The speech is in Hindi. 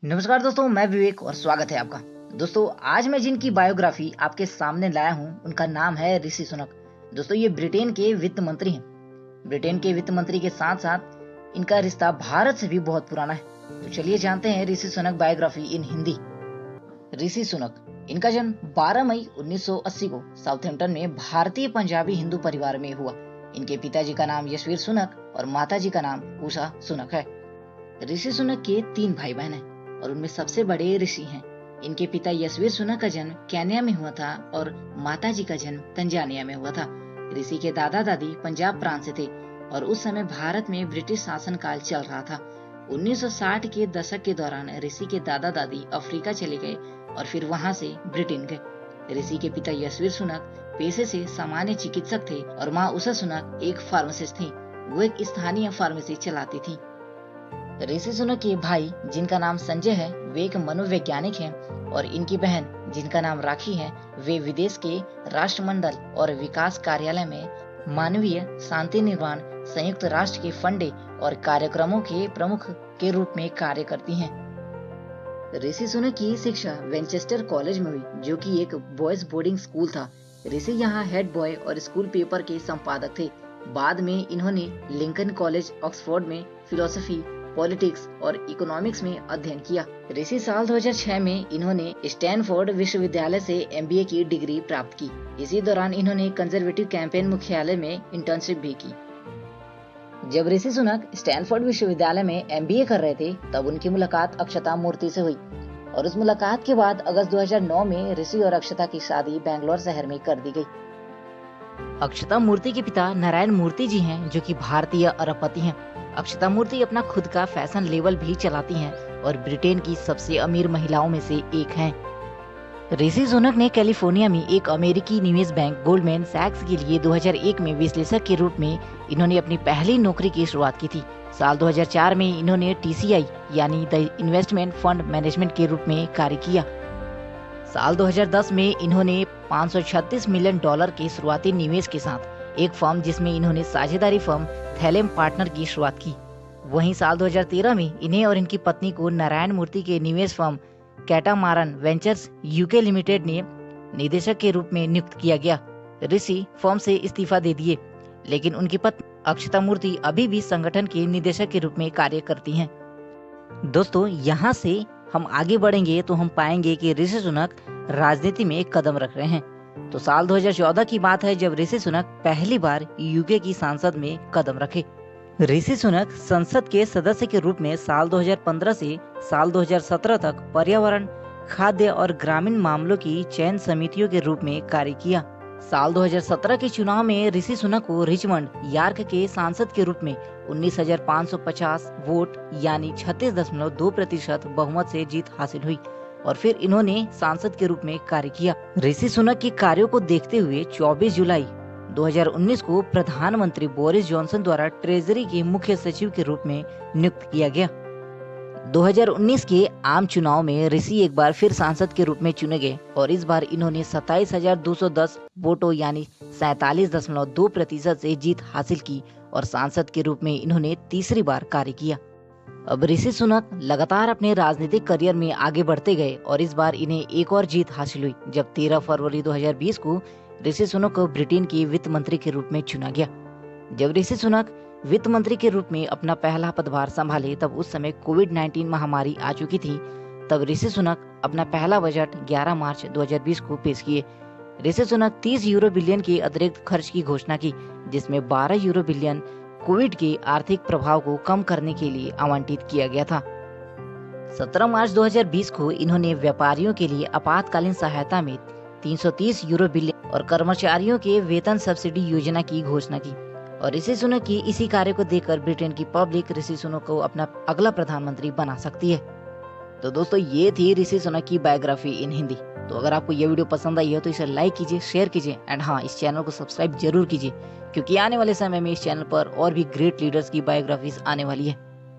नमस्कार दोस्तों, मैं विवेक और स्वागत है आपका। दोस्तों, आज मैं जिनकी बायोग्राफी आपके सामने लाया हूं, उनका नाम है ऋषि सुनक। दोस्तों, ये ब्रिटेन के वित्त मंत्री हैं। ब्रिटेन के वित्त मंत्री के साथ साथ इनका रिश्ता भारत से भी बहुत पुराना है। तो चलिए जानते हैं ऋषि सुनक बायोग्राफी इन हिंदी। ऋषि सुनक, इनका जन्म 12 मई 1980 को साउथहैम्पटन में भारतीय पंजाबी हिंदू परिवार में हुआ। इनके पिताजी का नाम यशवीर सुनक और माताजी का नाम उषा सुनक है। ऋषि सुनक के 3 भाई बहन हैं और उनमें सबसे बड़े ऋषि हैं। इनके पिता यशवीर सुनक का जन्म केन्या में हुआ था और माताजी का जन्म तंजानिया में हुआ था। ऋषि के दादा दादी पंजाब प्रांत से थे और उस समय भारत में ब्रिटिश शासन काल चल रहा था। 1960 के दशक के दौरान ऋषि के दादा दादी अफ्रीका चले गए और फिर वहां से ब्रिटेन गए। ऋषि के पिता यशवीर सुनक पेशे से सामान्य चिकित्सक थे और माँ उषा सुनक एक फार्मासिस्ट थी। वो एक स्थानीय फार्मेसी चलाती थी। ऋषि सुनक के भाई जिनका नाम संजय है, वे एक मनोवैज्ञानिक हैं और इनकी बहन जिनका नाम राखी है, वे विदेश के राष्ट्रमंडल और विकास कार्यालय में मानवीय शांति निर्माण संयुक्त राष्ट्र के फंडे और कार्यक्रमों के प्रमुख के रूप में कार्य करती हैं। ऋषि सुनक की शिक्षा वेंचेस्टर कॉलेज में हुई, जो कि एक बॉयज बोर्डिंग स्कूल था। ऋषि यहाँ हेड बॉय और स्कूल पेपर के संपादक थे। बाद में इन्होंने लिंकन कॉलेज ऑक्सफोर्ड में फिलोसफी, पॉलिटिक्स और इकोनॉमिक्स में अध्ययन किया। ऋषि साल 2006 में इन्होंने स्टैनफोर्ड विश्वविद्यालय से एमबीए की डिग्री प्राप्त की। इसी दौरान इन्होंने कंजर्वेटिव कैंपेन मुख्यालय में इंटर्नशिप भी की। जब ऋषि सुनक स्टैनफोर्ड विश्वविद्यालय में एमबीए कर रहे थे, तब उनकी मुलाकात अक्षता मूर्ति से हुई और उस मुलाकात के बाद अगस्त 2009 में ऋषि और अक्षता की शादी बैंगलोर शहर में कर दी गई। अक्षता मूर्ति के पिता नारायण मूर्ति जी हैं, जो कि भारतीय अरबपति हैं। अक्षता मूर्ति अपना खुद का फैशन लेबल भी चलाती हैं और ब्रिटेन की सबसे अमीर महिलाओं में से एक हैं। ऋषि सुनक ने कैलिफोर्निया में एक अमेरिकी निवेश बैंक गोल्डमैन सैक्स के लिए 2001 में विश्लेषक के रूप में इन्होंने अपनी पहली नौकरी की शुरुआत की थी। साल 2004 में इन्होंने टीसीआई यानी द इन्वेस्टमेंट फंड मैनेजमेंट के रूप में कार्य किया। साल 2010 में इन्होंने $536 मिलियन के शुरुआती निवेश के साथ एक फर्म, जिसमें इन्होंने साझेदारी फर्म थैलेम पार्टनर की शुरुआत की। वहीं साल 2013 में इन्हें और इनकी पत्नी को नारायण मूर्ति के निवेश firm catamaran ventures UK limited ने निदेशक के रूप में नियुक्त किया गया। ऋषि फर्म से इस्तीफा दे दिए, लेकिन उनकी पत्नी अक्षता मूर्ति अभी भी संगठन के निदेशक के रूप में कार्य करती हैं। दोस्तों, यहाँ से हम आगे बढ़ेंगे तो हम पाएंगे कि ऋषि सुनक राजनीति में एक कदम रख रहे हैं। तो साल 2014 की बात है, जब ऋषि सुनक पहली बार यूके की संसद में कदम रखे। ऋषि सुनक संसद के सदस्य के रूप में साल 2015 से साल 2017 तक पर्यावरण, खाद्य और ग्रामीण मामलों की चयन समितियों के रूप में कार्य किया। साल 2017 के चुनाव में ऋषि सुनक को रिचमंड यॉर्क के सांसद के रूप में 19,550 वोट यानी 36.2% बहुमत से जीत हासिल हुई और फिर इन्होंने सांसद के रूप में कार्य किया। ऋषि सुनक के कार्यों को देखते हुए 24 जुलाई 2019 को प्रधानमंत्री बोरिस जॉनसन द्वारा ट्रेजरी के मुख्य सचिव के रूप में नियुक्त किया गया। 2019 के आम चुनाव में ऋषि एक बार फिर सांसद के रूप में चुने गए और इस बार इन्होंने 27,210 वोटों यानी 47.2% से जीत हासिल की और सांसद के रूप में इन्होंने तीसरी बार कार्य किया। अब ऋषि सुनक लगातार अपने राजनीतिक करियर में आगे बढ़ते गए और इस बार इन्हें एक और जीत हासिल हुई, जब 13 फरवरी 2020 को ऋषि सुनक को ब्रिटेन के वित्त मंत्री के रूप में चुना गया। जब ऋषि सुनक वित्त मंत्री के रूप में अपना पहला पदभार संभाले, तब उस समय कोविड-19 महामारी आ चुकी थी। तब ऋषि सुनक अपना पहला बजट 11 मार्च 2020 को पेश किए। ऋषि सुनक 30 यूरो बिलियन के अतिरिक्त खर्च की घोषणा की, जिसमें 12 यूरो बिलियन कोविड के आर्थिक प्रभाव को कम करने के लिए आवंटित किया गया था। 17 मार्च 2020 को इन्होंने व्यापारियों के लिए आपातकालीन सहायता में 330 यूरो बिलियन और कर्मचारियों के वेतन सब्सिडी योजना की घोषणा की और ऋषि सुनक की इसी कार्य को देखकर ब्रिटेन की पब्लिक ऋषि सुनक को अपना अगला प्रधानमंत्री बना सकती है। तो दोस्तों, ये थी ऋषि सुनक की बायोग्राफी इन हिंदी। तो अगर आपको ये वीडियो पसंद आई है तो इसे लाइक कीजिए, शेयर कीजिए एंड हाँ, इस चैनल को सब्सक्राइब जरूर कीजिए, क्योंकि आने वाले समय में इस चैनल पर और भी ग्रेट लीडर्स की बायोग्राफीज आने वाली है।